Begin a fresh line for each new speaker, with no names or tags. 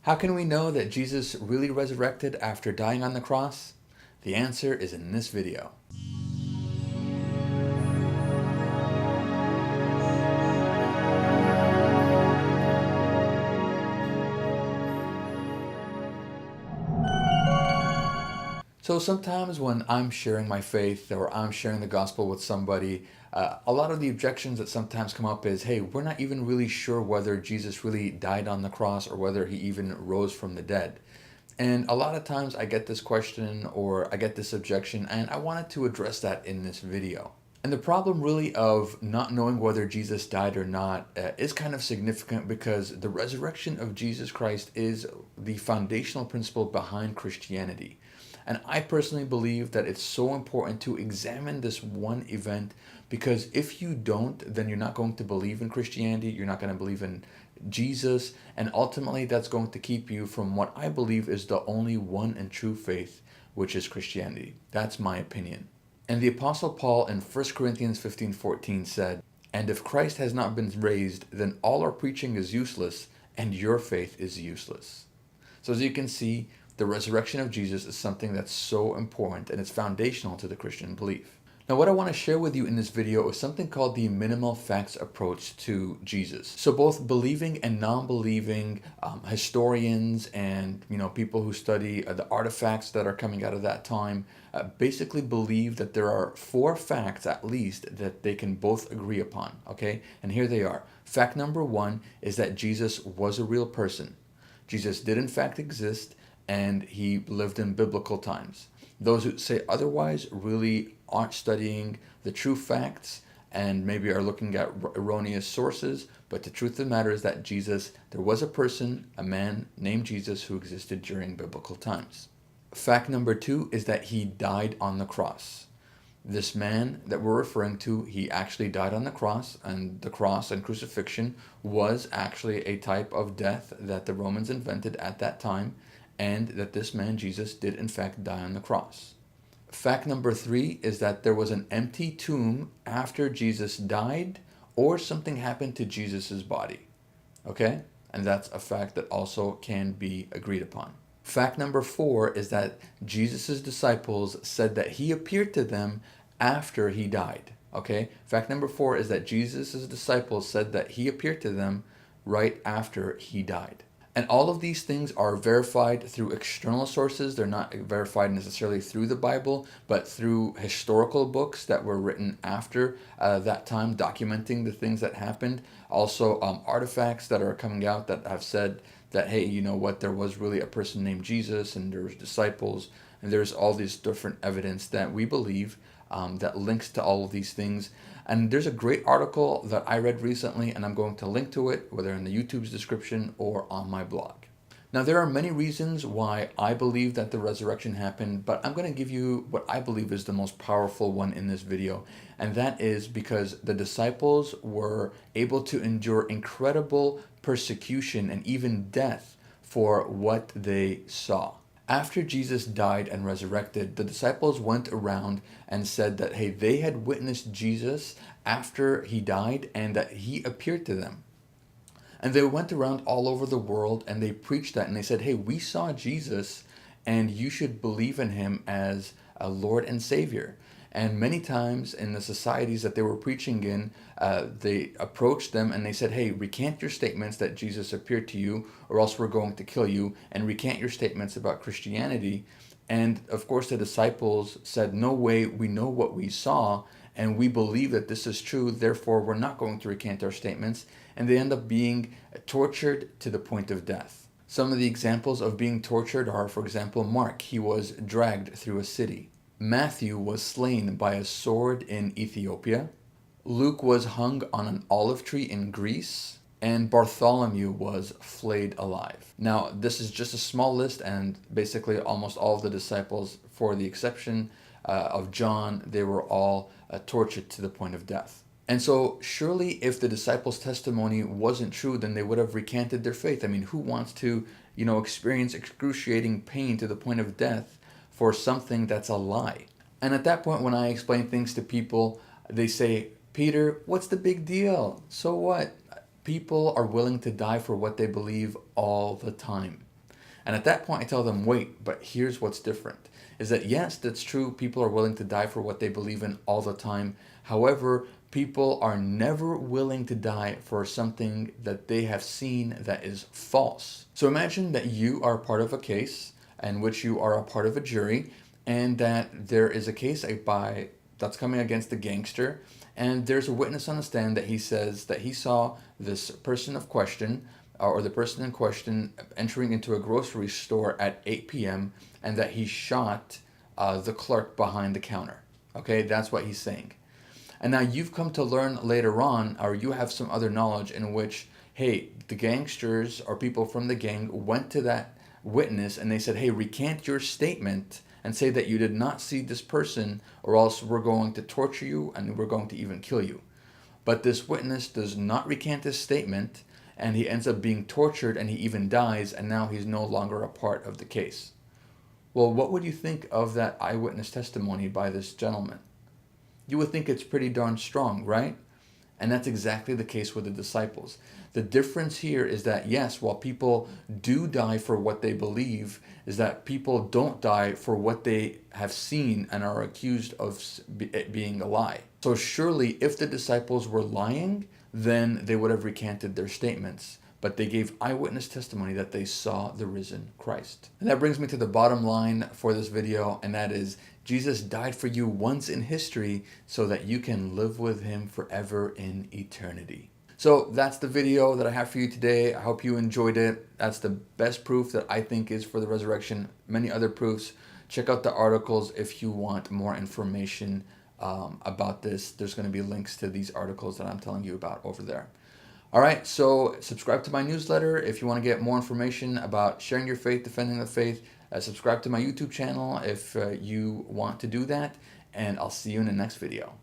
How can we know that Jesus really resurrected after dying on the cross? The answer is in this video. So sometimes when I'm sharing my faith or I'm sharing the gospel with somebody, a lot of the objections that sometimes come up is, hey, we're not even really sure whether Jesus really died on the cross or whether he even rose from the dead. And a lot of times I get this question or I get this objection, and I wanted to address that in this video. And the problem really of not knowing whether Jesus died or not is kind of significant because the resurrection of Jesus Christ is the foundational principle behind Christianity. And I personally believe that it's so important to examine this one event because if you don't, then you're not going to believe in Christianity, you're not going to believe in Jesus, and ultimately that's going to keep you from what I believe is the only one and true faith, which is Christianity. That's my opinion. And the Apostle Paul in 1 Corinthians 15:14 said, "And if Christ has not been raised, then all our preaching is useless, and your faith is useless." So as you can see, the resurrection of Jesus is something that's so important and it's foundational to the Christian belief. Now, what I want to share with you in this video is something called the minimal facts approach to Jesus. So both believing and non-believing historians and people who study the artifacts that are coming out of that time basically believe that there are 4 facts at least that they can both agree upon. Okay, and here they are. Fact number 1 is that Jesus was a real person. Jesus did in fact exist, and he lived in biblical times. Those who say otherwise really aren't studying the true facts and maybe are looking at erroneous sources, but the truth of the matter is that there was a person, a man named Jesus who existed during biblical times. Fact number 2 is that he died on the cross. This man that we're referring to, he actually died on the cross, and the cross and crucifixion was actually a type of death that the Romans invented at that time, and that this man, Jesus, did in fact die on the cross. Fact number 3 is that there was an empty tomb after Jesus died, or something happened to Jesus's body. Okay? And that's a fact that also can be agreed upon. Fact number 4 is that Jesus' disciples said that he appeared to them after he died. Okay? Fact number 4 is that Jesus' disciples said that he appeared to them right after he died. And all of these things are verified through external sources. They're not verified necessarily through the Bible, but through historical books that were written after that time, documenting the things that happened. Also, artifacts that are coming out that have said that, hey, you know what, there was really a person named Jesus, and there was disciples, and there's all this different evidence that we believe that links to all of these things. And there's a great article that I read recently, and I'm going to link to it, whether in the YouTube's description or on my blog. Now, there are many reasons why I believe that the resurrection happened, but I'm going to give you what I believe is the most powerful one in this video, and that is because the disciples were able to endure incredible persecution and even death for what they saw. After Jesus died and resurrected, the disciples went around and said that, hey, they had witnessed Jesus after he died and that he appeared to them. And they went around all over the world and they preached that, and they said, hey, we saw Jesus and you should believe in him as a Lord and Savior. And many times in the societies that they were preaching in, they approached them and they said, hey, recant your statements that Jesus appeared to you, or else we're going to kill you, and recant your statements about Christianity. And of course the disciples said, no way, we know what we saw, and we believe that this is true, therefore we're not going to recant our statements. And they end up being tortured to the point of death. Some of the examples of being tortured are, for example, Mark, he was dragged through a city. Matthew was slain by a sword in Ethiopia. Luke was hung on an olive tree in Greece. And Bartholomew was flayed alive. Now, this is just a small list, and basically almost all of the disciples, for the exception of John, they were all tortured to the point of death. And so surely if the disciples' testimony wasn't true, then they would have recanted their faith. I mean, who wants to, experience excruciating pain to the point of death for something that's a lie? And at that point, when I explain things to people, they say, Peter, what's the big deal? So what? People are willing to die for what they believe all the time. And at that point, I tell them, wait, but here's what's different. Is that yes, that's true. People are willing to die for what they believe in all the time. However, people are never willing to die for something that they have seen that is false. So imagine that you are part of a case in which you are a part of a jury, and that there is a case that's coming against the gangster, and there's a witness on the stand that he says that he saw this person of question, or the person in question, entering into a grocery store at 8 p.m. and that he shot the clerk behind the counter. Okay, that's what he's saying. And now you've come to learn later on, or you have some other knowledge in which, hey, the gangsters or people from the gang went to that witness and they said, hey, recant your statement and say that you did not see this person, or else we're going to torture you and we're going to even kill you. But this witness does not recant his statement, and he ends up being tortured, and he even dies, and now he's no longer a part of the case. Well, what would you think of that eyewitness testimony by this gentleman? You would think it's pretty darn strong, right? And that's exactly the case with the disciples. The difference here is that, yes, while people do die for what they believe, is that people don't die for what they have seen and are accused of it being a lie. So surely if the disciples were lying, then they would have recanted their statements. But they gave eyewitness testimony that they saw the risen Christ. And that brings me to the bottom line for this video, and that is, Jesus died for you once in history so that you can live with him forever in eternity. So that's the video that I have for you today. I hope you enjoyed it. That's the best proof that I think is for the resurrection. Many other proofs. Check out the articles if you want more information about this. There's going to be links to these articles that I'm telling you about over there. All right, so subscribe to my newsletter if you want to get more information about sharing your faith, defending the faith. Subscribe to my YouTube channel if you want to do that, and I'll see you in the next video.